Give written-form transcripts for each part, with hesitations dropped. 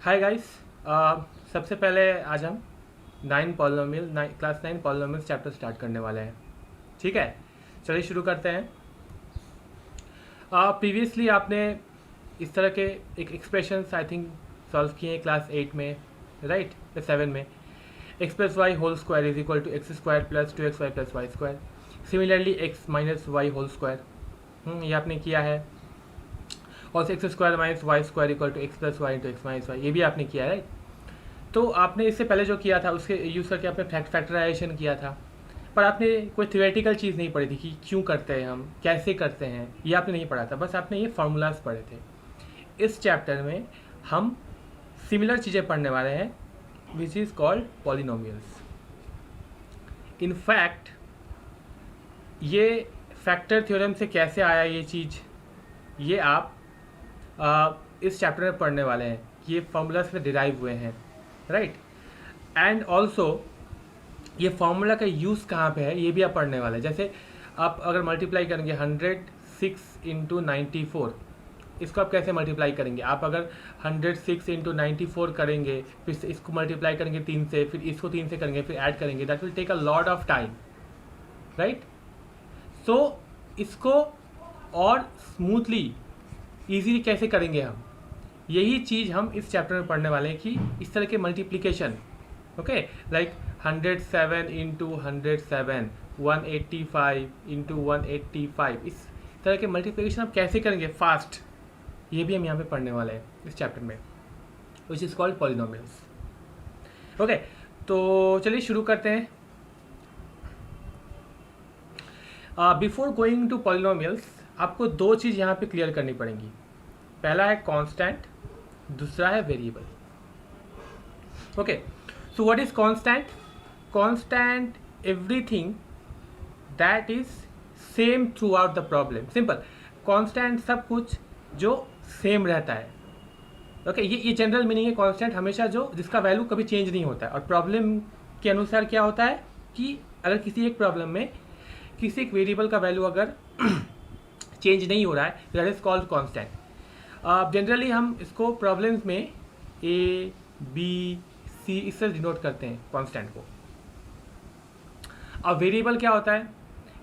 Hi guys. सबसे पहले आज हम क्लास 9 पॉलिनोमियल्स चैप्टर स्टार्ट करने वाले हैं। ठीक है, चलिए शुरू करते हैं। प्रीवियसली आपने इस तरह के एक एक्सप्रेशंस आई थिंक सॉल्व किए हैं क्लास 8 में, राइट, या 7 में। X plus y whole square is equal to x square plus 2xy plus y square. Similarly x minus y whole square ये आपने किया है। और x square minus y square equal to x plus y into x minus y, ये भी आपने किया है, राइट। तो आपने इससे पहले जो किया था उसके यूज़ करके आपने फैक्टराइजेशन किया था, पर आपने कोई थियोरेटिकल चीज़ नहीं पढ़ी थी कि क्यों करते हैं हम, कैसे करते हैं, ये आपने नहीं पढ़ा था। बस आपने ये फार्मूलाज पढ़े थे। इस चैप्टर में हम सिमिलर चीज़ें पढ़ने वाले हैं, which is called polynomials. In fact ये फैक्टर थ्योरम से कैसे आया ये चीज़, ये आप इस चैप्टर में पढ़ने वाले हैं। ये फार्मूला से डिराइव हुए हैं, राइट। एंड ऑल्सो ये फार्मूला का यूज़ कहाँ पे है ये भी आप पढ़ने वाले हैं। जैसे आप अगर मल्टीप्लाई करेंगे 106 इंटू 94, इसको आप कैसे मल्टीप्लाई करेंगे। आप अगर 106 इंटू 94 करेंगे, फिर इसको मल्टीप्लाई करेंगे 3 से, फिर इसको 3 से करेंगे, फिर ऐड करेंगे, that will take a lot of time, right. So इसको और स्मूथली ईजीली कैसे करेंगे हम, यही चीज़ हम इस चैप्टर में पढ़ने वाले हैं कि इस तरह के multiplication, okay, like 107 into 107, 185 into 185, इस तरह के मल्टीप्लिकेशन आप कैसे करेंगे फास्ट, ये भी हम यहाँ पे पढ़ने वाले हैं इस चैप्टर में, which is called polynomials. Okay, तो चलिए शुरू करते हैं। बिफोर गोइंग टू पॉलिनोमियल्स आपको दो चीज़ यहाँ पे क्लियर करनी पड़ेंगी। पहला है कांस्टेंट, दूसरा है variable. Okay, so what is constant? Constant everything that is same through out the problem. Simple, constant सब कुछ जो सेम रहता है। ओके, ये जनरल मीनिंग है कांस्टेंट, हमेशा जो जिसका वैल्यू कभी चेंज नहीं होता है। और प्रॉब्लम के अनुसार क्या होता है कि अगर किसी एक प्रॉब्लम में किसी एक वेरिएबल का वैल्यू अगर चेंज नहीं हो रहा है, that is called constant. Generally हम इसको प्रॉब्लम्स में ए बी सी इससे डिनोट करते हैं कांस्टेंट को। अब वेरिएबल क्या होता है?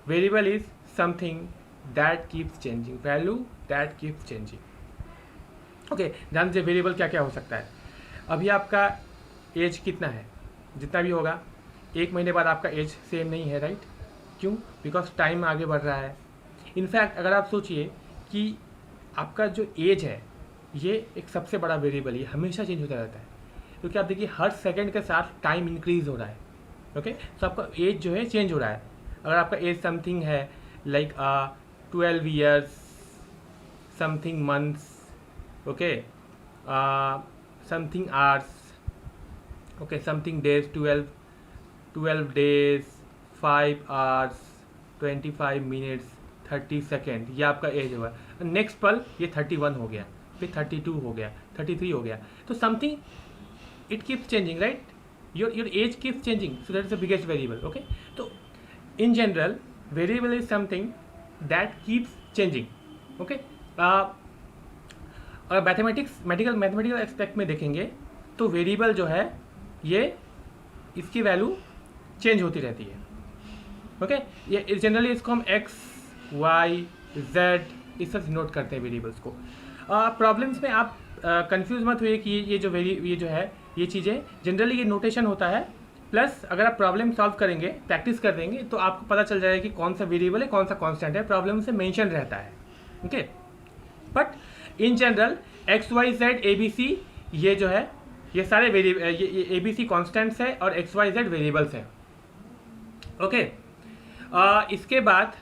Variable is something that keeps changing, value that keeps changing. Okay, ध्यान से वेरिएबल क्या क्या हो सकता है। अभी आपका एज कितना है, जितना भी होगा, 1 महीने बाद आपका एज सेम नहीं है, राइट। क्यों? बिकॉज टाइम आगे बढ़ रहा है। इनफैक्ट अगर आप सोचिए कि आपका जो एज है ये एक सबसे बड़ा वेरिएबल, ये हमेशा चेंज होता रहता है, क्योंकि आप देखिए हर सेकंड के साथ टाइम इंक्रीज हो रहा है। ओके, तो आपका एज जो है चेंज हो रहा है। अगर आपका एज समथिंग है like 12 years, something months, okay, something hours, okay, something days, 12 days, 5 hours, 25 minutes, 30 second, ये आपका एज हुआ। नेक्स्ट पल ये 31 हो गया, फिर 32 हो गया, 33 हो गया। तो something it keeps changing, right. Your age keeps changing, so that is the biggest variable. Okay, तो in general variable is something that keeps changing. Okay, अगर मैथमेटिकल एस्पेक्ट में देखेंगे तो वेरिएबल जो है ये इसकी वैल्यू चेंज होती रहती है। ओके, ये जनरली इसको हम एक्स वाई जेड इस सब नोट करते हैं वेरिएबल्स को। प्रॉब्लम्स में आप कंफ्यूज मत हुए कि ये जो है ये चीज़ें जनरली ये नोटेशन होता है। प्लस अगर आप प्रॉब्लम सॉल्व करेंगे, प्रैक्टिस कर देंगे, तो आपको पता चल जाएगा कि कौन सा वेरिएबल है, कौन सा कांस्टेंट है, प्रॉब्लम से मेंशन रहता है। Okay, but in general x y z a b c ये जो है ये सारे वेरिएबल, ये ए बी सी कॉन्स्टेंट्स है और एक्स वाई जेड वेरिएबल्स हैं। ओके, इसके बाद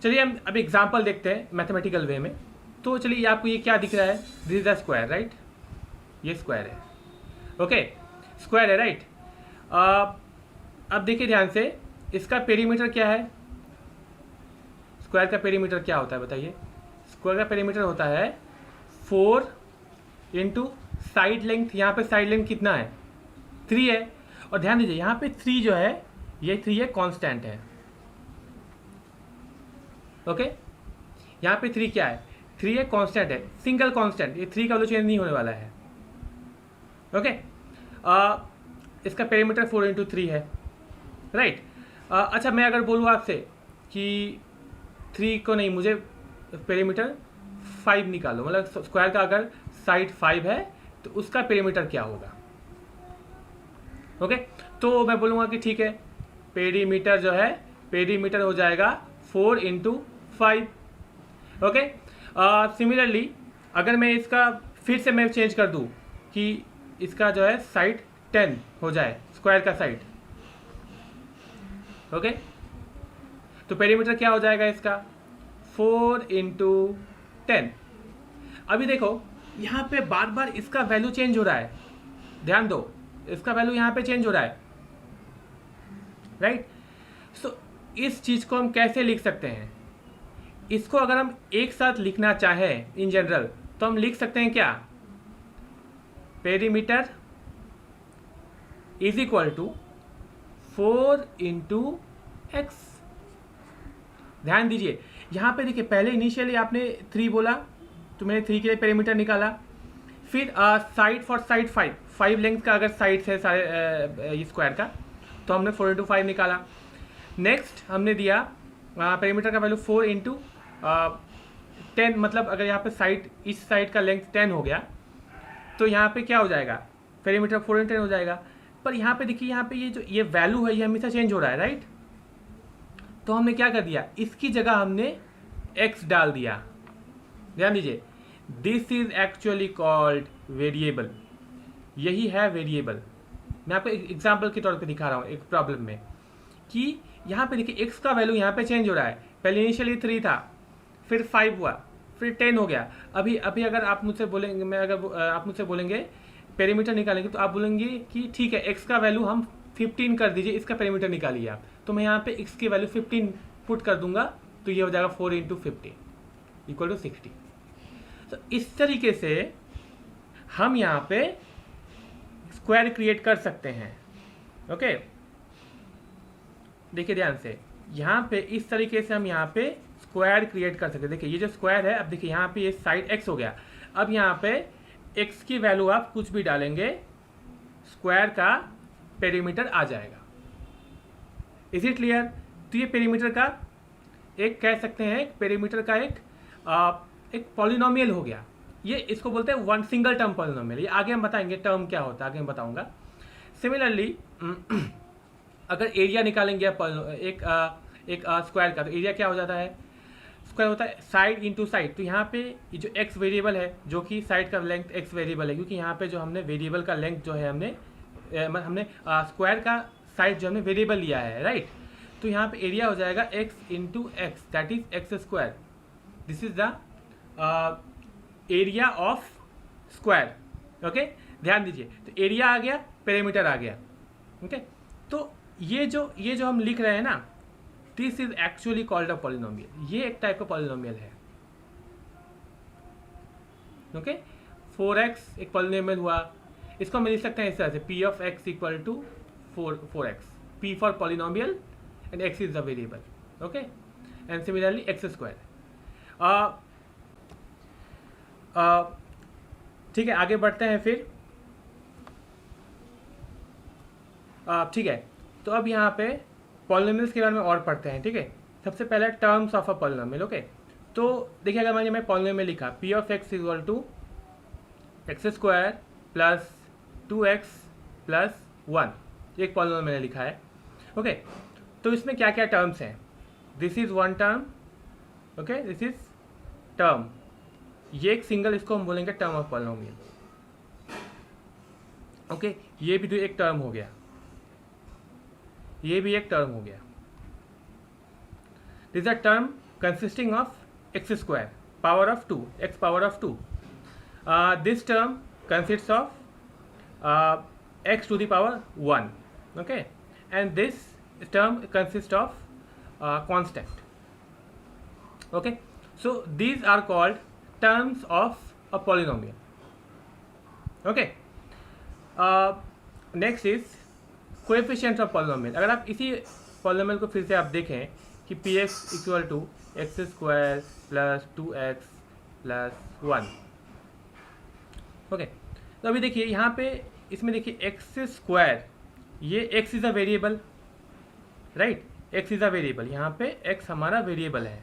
चलिए हम अब एग्जांपल देखते हैं मैथमेटिकल वे में। तो चलिए आपको ये क्या दिख रहा है, this is the square, right. ये स्क्वायर है, ओके, स्क्वायर है, राइट। अब देखिए ध्यान से, इसका पेरीमीटर क्या है, स्क्वायर का पेरीमीटर क्या होता है बताइए। स्क्वायर का पेरीमीटर होता है 4 इंटू साइड लेंथ। यहाँ पे साइड लेंथ कितना है, 3 है। और ध्यान दीजिए यहाँ पे 3 जो है, ये 3 है, कांस्टेंट है। ओके, यहाँ पे 3 क्या है, 3 है, कांस्टेंट है, सिंगल कांस्टेंट, ये 3 का वैल्यू चेंज नहीं होने वाला है। ओके, इसका पेरीमीटर 4 × 3 है, राइट। अच्छा, मैं अगर बोलूँ आपसे कि 3 को नहीं, मुझे पेरीमीटर 5 निकालो, मतलब स्क्वायर का अगर साइड 5 है तो उसका पेरीमीटर क्या होगा। ओके, तो मैं बोलूँगा कि ठीक है, पेरीमीटर जो है, पेरीमीटर हो जाएगा 4 × 5। ओके, सिमिलरली अगर मैं इसका फिर से मैं चेंज कर दूँ कि इसका जो है साइड 10 हो जाए, स्क्वायर का साइड। ओके, तो पेरीमीटर क्या हो जाएगा इसका, 4 × 10। अभी देखो यहाँ पे बार बार इसका वैल्यू चेंज हो रहा है, ध्यान दो, इसका वैल्यू यहाँ पे चेंज हो रहा है, राइट। सो इस चीज को हम कैसे लिख सकते हैं, इसको अगर हम एक साथ लिखना चाहें इन जनरल तो हम लिख सकते हैं क्या, perimeter is equal to 4 × x। ध्यान दीजिए यहाँ पे देखिए, पहले इनिशियली आपने 3 बोला तो मैंने 3 के लिए पेरीमीटर निकाला, फिर साइड फॉर साइड 5 लेंथ का अगर साइड है सारे स्क्वायर का तो हमने 4 × 5 निकाला। नेक्स्ट हमने दिया पेरीमीटर का वैल्यू 4 × 10, मतलब अगर यहाँ पे साइड, इस साइड का लेंथ 10 हो गया तो यहाँ पे क्या हो जाएगा, पेरीमीटर 4 × 10 हो जाएगा। पर यहाँ पे देखिए, यहाँ पे ये जो ये वैल्यू है ये हमेशा चेंज हो रहा है, राइट। तो हमने क्या कर दिया, इसकी जगह हमने x डाल दिया। ध्यान दीजिए, this is actually called variable, यही है वेरिएबल। मैं आपको एक एग्जाम्पल के तौर पे दिखा रहा हूँ एक प्रॉब्लम में कि यहाँ पे देखिए x का वैल्यू यहाँ पे चेंज हो रहा है, पहले इनिशियली 3 था, फिर 5 हुआ, फिर 10 हो गया। अभी अगर आप मुझसे बोलेंगे, आप मुझसे बोलेंगे पेरीमीटर निकालेंगे तो आप बोलेंगे कि ठीक है, x का वैल्यू हम 15 कर दीजिए, इसका पेरीमीटर निकालिए आप, तो मैं यहाँ पे x की वैल्यू 15 पुट कर दूंगा तो ये हो जाएगा 4 × 15 = 60। तो इस तरीके से हम यहाँ पे स्क्वायर क्रिएट कर सकते हैं। ओके, देखिए ध्यान से, यहाँ पे इस तरीके से हम यहाँ पे स्क्वायर क्रिएट कर सकते हैं। देखिए ये जो स्क्वायर है, अब देखिए यहाँ पे ये साइड x हो गया, अब यहाँ पे x की वैल्यू आप कुछ भी डालेंगे, स्क्वायर का पेरीमीटर आ जाएगा। Is it clear. तो ये पेरीमीटर का एक कह सकते हैं, पेरीमीटर का एक पॉलिनोमियल हो गया। ये इसको बोलते हैं वन सिंगल टर्म पॉलिनोमियल। ये आगे हम बताएंगे टर्म क्या होता है, आगे मैं बताऊंगा। सिमिलरली अगर एरिया निकालेंगे एक स्क्वायर का, तो एरिया क्या हो जाता है, स्क्वायर होता है साइड इंटू साइड। तो यहाँ पे ये जो x वेरिएबल है, जो कि साइड का लेंथ x वेरिएबल है, क्योंकि यहाँ पे जो हमने वेरिएबल का लेंथ जो है हमने स्क्वायर का साइड जो हमने वेरिएबल लिया है, राइट। तो यहाँ पे एरिया हो जाएगा x × x, that is x²। This is the area of square. Okay, ध्यान दीजिए, तो एरिया आ गया, पेरीमीटर आ गया। ओके, तो ये जो हम लिख रहे हैं ना, this is actually called a polynomial. ये एक टाइप का पॉलिनोमियल है। ओके, 4x एक पॉलिनोमियल हुआ, इसको हम लिख सकते हैं इस तरह से, p of x = 4x, p for polynomial and x is the variable. Okay, and similarly x²। ठीक है, आगे बढ़ते हैं फिर। ठीक है, तो अब यहाँ पे पॉलिनोमियल्स के बारे में और पढ़ते हैं। ठीक है, सबसे पहले terms of a polynomial. Okay, तो देखिए अगर मैं पॉलिनोमियल लिखा p of x = x² + 2x + 1, एक पॉलिनोमियल मैंने लिखा है। ओके, तो इसमें क्या क्या टर्म्स हैं, this is one term, okay, this is term, ये एक सिंगल, इसको हम बोलेंगे टर्म ऑफ पॉलिनोमियल। ओके, ये भी तो एक टर्म हो गया, ये भी एक टर्म हो गया। This a term consisting of x² power of 2, x power of 2. This term consists of x to the power 1. Okay, and this term consists of constant. Okay, so these are called terms of a polynomial. Okay, next is coefficients of polynomial. अगर आप इसी polynomial को फिर से आप देखें कि px = x² + 2x + 1। Okay, तो अभी देखिए यहाँ पे इसमें देखिए एक्स स्क्वायर, ये x is a variable, right, x is a variable, यहाँ पे एक्स हमारा वेरिएबल है,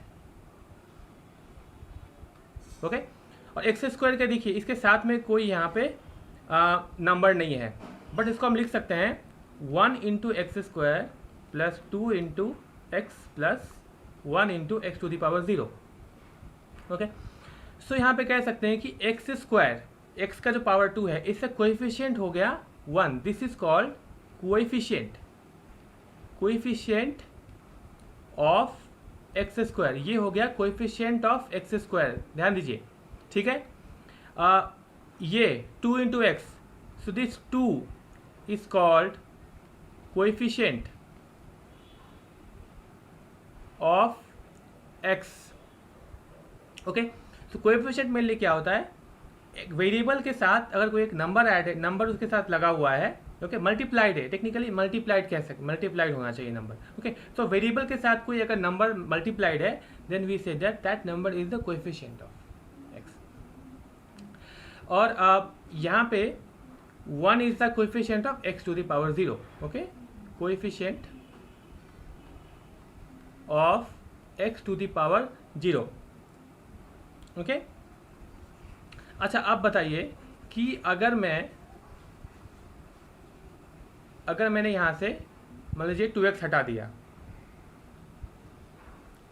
ओके। और एक्स स्क्वायर का देखिए इसके साथ में कोई यहाँ पे नंबर नहीं है, बट इसको हम लिख सकते हैं 1 into x square plus 2 into x plus 1 into x to the power 0, okay. So यहाँ पे कह सकते हैं कि एक्स स्क्वायर, एक्स का जो पावर 2 है, इससे कोएफिशिएंट हो गया 1, this is called coefficient, coefficient of x square, ये हो गया कोएफिशिएंट ऑफ एक्स स्क्वायर, ध्यान दीजिए, ठीक है। ये 2 into x, so this 2 is called coefficient of x, okay. तो कोएफिशिएंट मेरे लिए क्या होता है, एक वेरिएबल के साथ अगर कोई एक नंबर ऐड है, नंबर उसके साथ लगा हुआ है, ओके, मल्टीप्लाइड है, टेक्निकली मल्टीप्लाइड कह सकते, मल्टीप्लाइड होना चाहिए नंबर, ओके। तो वेरिएबल के साथ कोई अगर नंबर मल्टीप्लाइड है, then we say that that number is the coefficient of x. और यहाँ पे 1 is the coefficient of x to the power 0, okay, coefficient of x to the power 0, okay. अच्छा, आप बताइए कि अगर मैंने यहाँ से मान लीजिए 2x हटा दिया,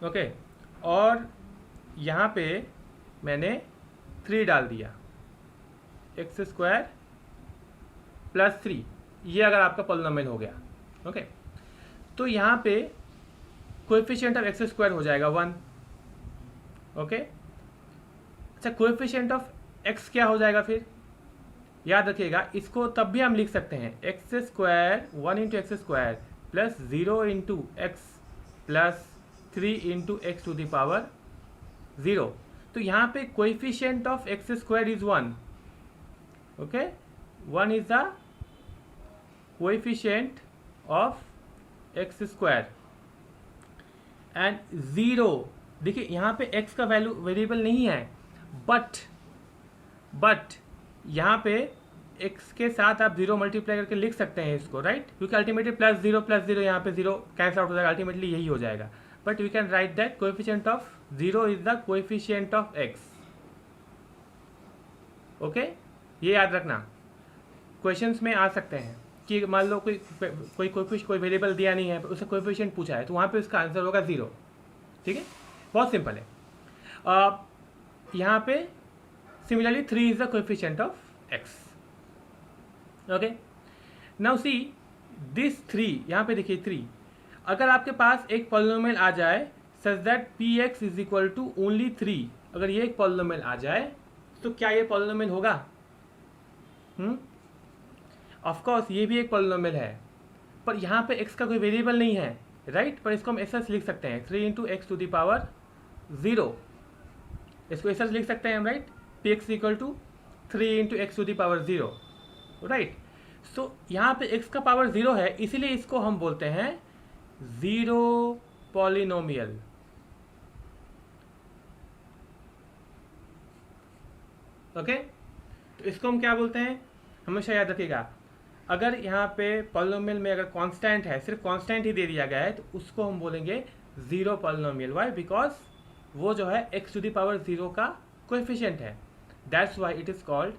ओके, और यहाँ पे मैंने 3 डाल दिया, एक्स स्क्वायर प्लस 3, ये अगर आपका पॉलिनोमियल हो गया, ओके, तो यहाँ पे कोएफिशिएंट ऑफ एक्स स्क्वायर हो जाएगा 1, ओके। अच्छा, कोएफिशिएंट ऑफ एक्स क्या हो जाएगा फिर, याद रखिएगा, इसको तब भी हम लिख सकते हैं x square 1 into x square plus 0 into x plus 3 into x to the power 0। तो यहाँ पे coefficient of x square is 1, okay, 1 is the coefficient of x square and 0, देखिए यहाँ पे x का वैल्यू वेरिएबल नहीं है, बट यहाँ पे x के साथ आप 0 मल्टीप्लाई करके लिख सकते हैं इसको, राइट, क्योंकि अल्टीमेटली प्लस 0 यहाँ पे 0 कैंसिल आउट हो जाएगा, अल्टीमेटली यही हो जाएगा, but we can write that coefficient of 0 is the coefficient of x, okay. ये याद रखना, क्वेश्चंस में आ सकते हैं कि मान लो कोई वेरिएबल दिया नहीं है, उससे कोएफिशिएंट पूछा है, तो वहाँ पे उसका आंसर होगा 0, ठीक है, बहुत सिंपल है। यहाँ पे similarly 3 is the coefficient of x, okay. Now see this 3, यहाँ पे देखिए 3, अगर आपके पास एक पॉलिनोमियल आ जाए such that px is equal to only 3, अगर ये एक पॉलिनोमियल आ जाए तो क्या ये पॉलिनोमियल होगा? ऑफ कोर्स ये भी एक पॉलिनोमियल है, पर यहाँ पे x का कोई वेरिएबल नहीं है, राइट, पर इसको हम ऐसा लिख सकते हैं 3 into x to the power 0, इसको ऐसा लिख सकते हैं हम, right, px equal to 3 into x to the power 0, right. So यहाँ पे x का पावर 0 है, इसीलिए इसको हम बोलते हैं 0 पॉलिनोमियल, ओके। तो इसको हम क्या बोलते हैं, हमेशा याद रखिएगा, अगर यहाँ पे पॉलिनोमियल में अगर कांस्टेंट है, सिर्फ कांस्टेंट ही दे दिया गया है, तो उसको हम बोलेंगे 0 पॉलिनोमियल, वाई, बिकॉज वो जो है x टू द पावर 0 का कोएफिशिएंट है, that's why it is called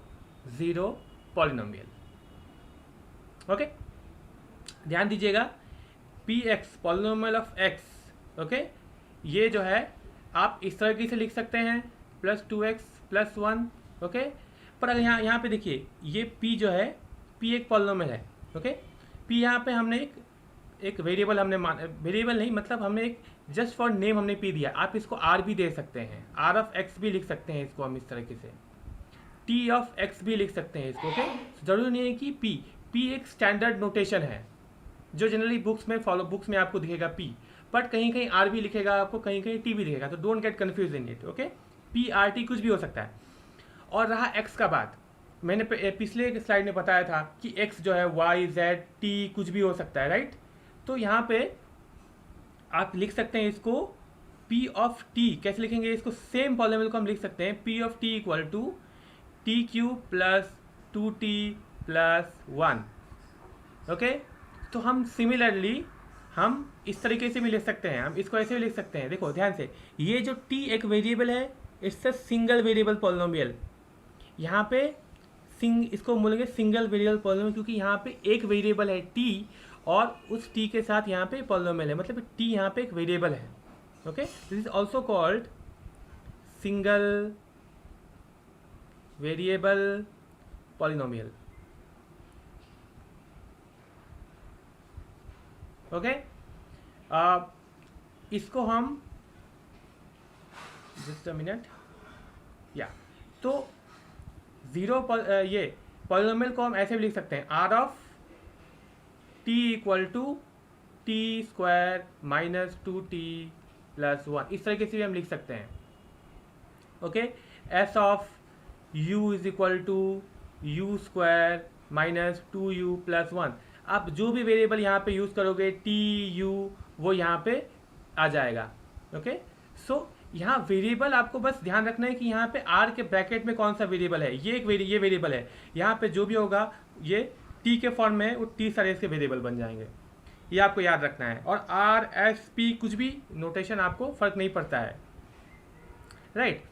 0 polynomial, okay. ध्यान दीजिएगा, px polynomial of x, okay, ये जो है आप इस तरीके से लिख सकते हैं प्लस 2x प्लस 1, ओके। पर अगर यहाँ पे देखिए, ये p जो है, p एक पॉलिनोमियल है, ओके। p यहाँ पे हमने एक वेरिएबल हमने वेरिएबल नहीं, मतलब हमने एक जस्ट फॉर नेम हमने p दिया, आप इसको r भी दे सकते हैं, r ऑफ x भी लिख सकते हैं इसको हम इस तरीके से, t ऑफ x भी लिख सकते हैं इसको, ओके। जरूरी नहीं है कि p एक स्टैंडर्ड नोटेशन है जो जनरली बुक्स में आपको दिखेगा p, बट कहीं कहीं r भी लिखेगा आपको, कहीं कहीं t भी दिखेगा, तो don't get confuse in it, okay. p r t कुछ भी हो सकता है। और रहा x का बात, मैंने पिछले स्लाइड में बताया था कि x जो है y z t कुछ भी हो सकता है, राइट। तो यहाँ पे आप लिख सकते हैं इसको p ऑफ t, कैसे लिखेंगे इसको, सेम पॉलिनोमियल को हम लिख सकते हैं p of t equal to t q plus 2t plus 1। Okay, तो हम सिमिलरली हम इस तरीके से भी लिख सकते हैं, हम इसको ऐसे भी लिख सकते हैं। देखो ध्यान से, ये जो t एक वेरिएबल है, it's a single variable polynomial. यहाँ पे इसको बोलेंगे सिंगल वेरिएबल पॉलिनोमियल, क्योंकि यहाँ पे एक वेरिएबल है t और उस t के साथ यहाँ पे पॉलिनोमियल है, मतलब t यहाँ पे एक वेरिएबल है। Okay, this is also called single variable polynomial. Okay, इसको हम जस्ट अ मिनट या तो ये पॉलिनोमियल को हम ऐसे भी लिख सकते हैं, r of t equal to t square minus 2t plus 1, इस तरीके से भी हम लिख सकते हैं। Okay, s of u is equal to u square minus 2u plus 1। आप जो भी वेरिएबल यहाँ पे यूज़ करोगे t u वो यहाँ पे आ जाएगा। ओके, सो यहाँ वेरिएबल आपको बस ध्यान रखना है कि यहाँ पे r के ब्रैकेट में कौन सा वेरिएबल है। ये ये वेरिएबल है, यहाँ पे जो भी होगा ये t के फॉर्म में वो t सारे इसके वेरिएबल बन जाएंगे, ये आपको याद रखना है। और r s p कुछ भी नोटेशन आपको फर्क नहीं पड़ता है, राइट।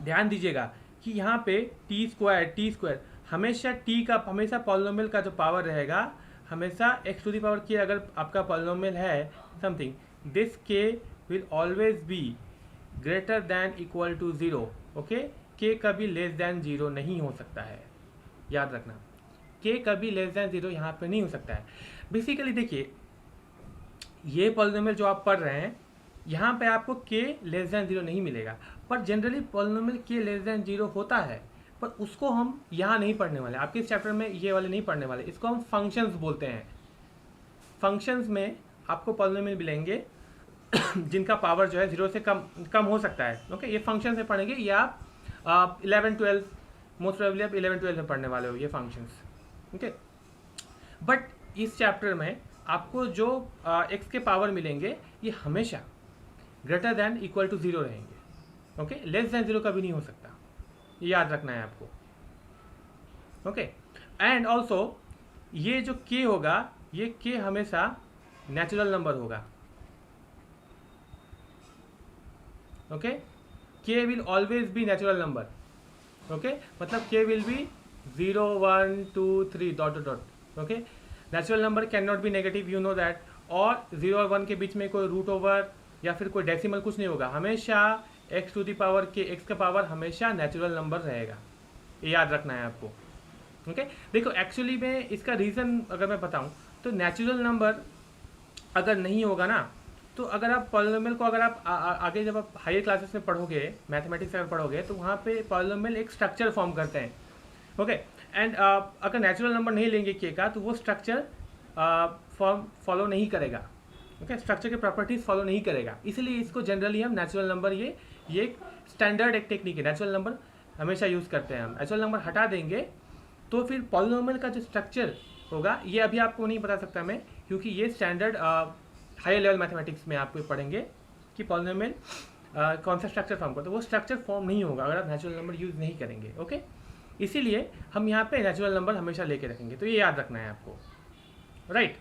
ध्यान दीजिएगा कि यहाँ पे टी स्क्वायर हमेशा हमेशा पॉलिनोमियल का जो पावर रहेगा, हमेशा x to the power k अगर आपका पॉलिनोमियल है something, this k will always be greater than equal to 0। Okay, k कभी लेस दैन 0 नहीं हो सकता है, याद रखना, k कभी लेस दैन 0 यहाँ पे नहीं हो सकता है। बेसिकली देखिए, ये पॉलिनोमियल जो आप पढ़ रहे हैं यहाँ पे आपको k लेस दैन 0 नहीं मिलेगा, पर generally polynomial k less than 0 होता है, पर उसको हम यहाँ नहीं पढ़ने वाले, आपके इस चैप्टर में ये वाले नहीं पढ़ने वाले। इसको हम फंक्शंस बोलते हैं। फंक्शंस में आपको पॉलिनोमियल मिलेंगे जिनका पावर जो है 0 से कम हो सकता है। ओके, ये फंक्शन से पढ़ेंगे, ये आप 11-12 मोस्ट प्रोबेबली आप 11-12 में पढ़ने वाले हो ये फंक्शंस। ओके, बट इस चैप्टर में आपको जो x के पावर मिलेंगे ये हमेशा ग्रेटर दैन इक्वल टू 0 रहेंगे। ओके, लेस दैन 0 कभी नहीं हो सकता, ये याद रखना है आपको। ओके, एंड ऑल्सो ये जो k होगा, ये k हमेशा नेचुरल नंबर होगा। Okay, k will always B natural number. Okay, मतलब k will be 0 1 2 3 dot dot. Okay, natural number can not B negative, you know that. और 0 और 1 के बीच में कोई रूट ओवर या फिर कोई डेसिमल कुछ नहीं होगा, हमेशा x to the power k, x का पावर हमेशा नेचुरल नंबर रहेगा, ये याद रखना है आपको। ओके, देखो एक्चुअली में इसका रीज़न अगर मैं बताऊं तो नेचुरल नंबर अगर नहीं होगा ना, तो अगर आप पॉलिनोमियल को अगर आप आगे जब आप हायर क्लासेस में पढ़ोगे, मैथमेटिक्स अगर पढ़ोगे, तो वहाँ पे पॉलिनोमियल एक स्ट्रक्चर फॉर्म करते हैं। ओके, एंड अगर नेचुरल नंबर नहीं लेंगे k का तो वो स्ट्रक्चर फॉर्म फॉलो नहीं करेगा। ओके, स्ट्रक्चर के प्रॉपर्टीज फॉलो नहीं करेगा, इसलिए इसको जनरली हम नेचुरल नंबर, ये एक स्टैंडर्ड एक टेक्निक है, नेचुरल नंबर हमेशा यूज़ करते हैं हम। नेचुरल नंबर हटा देंगे तो फिर पॉलिनोमियल का जो स्ट्रक्चर होगा, ये अभी आपको नहीं बता सकता मैं, क्योंकि ये स्टैंडर्ड हायर लेवल मैथमेटिक्स में आपको पढ़ेंगे कि पॉलिनोमियल कौन सा स्ट्रक्चर फॉर्म करता है। वो स्ट्रक्चर फॉर्म नहीं होगा अगर आप नेचुरल नंबर यूज़ नहीं करेंगे। ओके, इसीलिए हम यहाँ पे नेचुरल नंबर हमेशा लेके रखेंगे, तो ये याद रखना है आपको, राइट।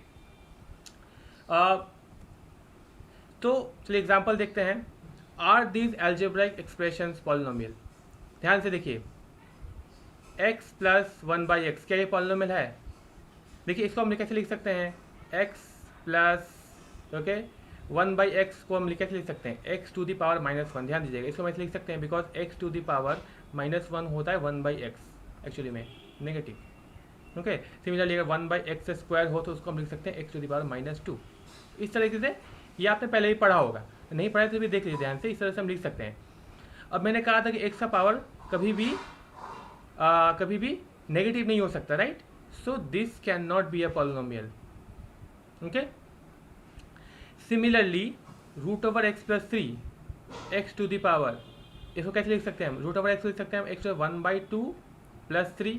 तो चलिए एग्जाम्पल देखते हैं। Are these algebraic expressions polynomial? ध्यान से देखिए, x प्लस 1/x, क्या ये पॉलिनोमियल है? देखिए इसको हम कैसे लिख सकते हैं, x प्लस 1/x को हम कैसे लिख सकते हैं, x टू द पावर -1। ध्यान दीजिएगा, इसको हम ऐसे लिख सकते हैं because x to the power -1 होता है 1/x एक्चुअली में नेगेटिव। ओके, सिमिलरली अगर 1/x स्क्वायर हो तो उसको हम लिख सकते हैं x टू द पावर -2। इस तरीके से ये आपने पहले ही पढ़ा होगा, नहीं पढ़ा तो भी देख लीजिए ध्यान से, इस तरह से हम लिख सकते हैं। अब मैंने कहा था कि x का पावर कभी भी नेगेटिव नहीं हो सकता, right. So this can not be a polynomial. Okay, similarly √(x+3) x to the power, इसको कैसे लिख सकते हैं हम, √(x) लिख सकते हैं हम x to 1/2 + 3।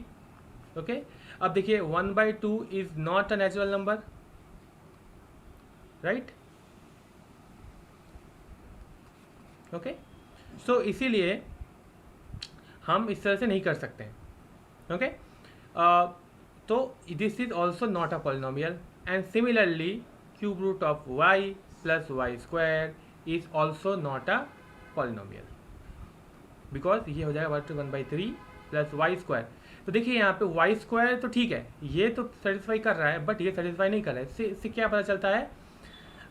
ओके, अब देखिए 1/2 is not a natural number, right. Okay, so इसीलिए हम इस तरह से नहीं कर सकते हैं। ओके, तो this is also not a polynomial and similarly cube root of y plus y square is also not a polynomial because ये हो जाएगा 1/3 प्लस वाई स्क्वायर। तो देखिए यहाँ पे वाई स्क्वायर तो ठीक है, ये तो सेटिस्फाई कर रहा है, बट ये सेटिस्फाई नहीं कर रहा है। इससे क्या पता चलता है,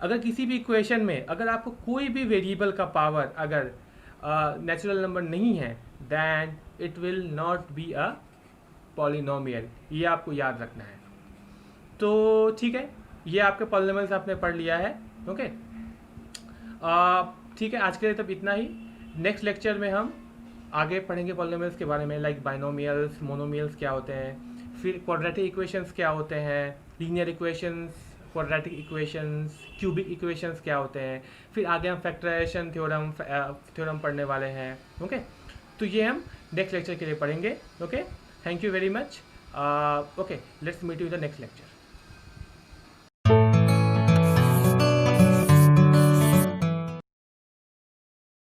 अगर किसी भी इक्वेशन में अगर आपको कोई भी वेरिएबल का पावर अगर नेचुरल नंबर नहीं है, then it will not be a polynomial. ये आपको याद रखना है। तो ठीक है, ये आपके पॉलिनोमियल्स आपने पढ़ लिया है। ओके, ठीक है, आज के लिए तब इतना ही। नेक्स्ट लेक्चर में हम आगे पढ़ेंगे पॉलिनोमियल्स के बारे में, लाइक बाइनोमियल्स, मोनोमियल्स क्या होते हैं, फिर क्वाड्रेटिक इक्वेशंस क्या होते हैं, linear equations, quadratic equations, cubic equations क्या होते हैं, फिर आगे हम फैक्टराइजेशन थ्योरम पढ़ने वाले हैं। ओके, तो ये हम नेक्स्ट लेक्चर के लिए पढ़ेंगे। Okay, thank you very much. Okay, let's meet you in the next lecture.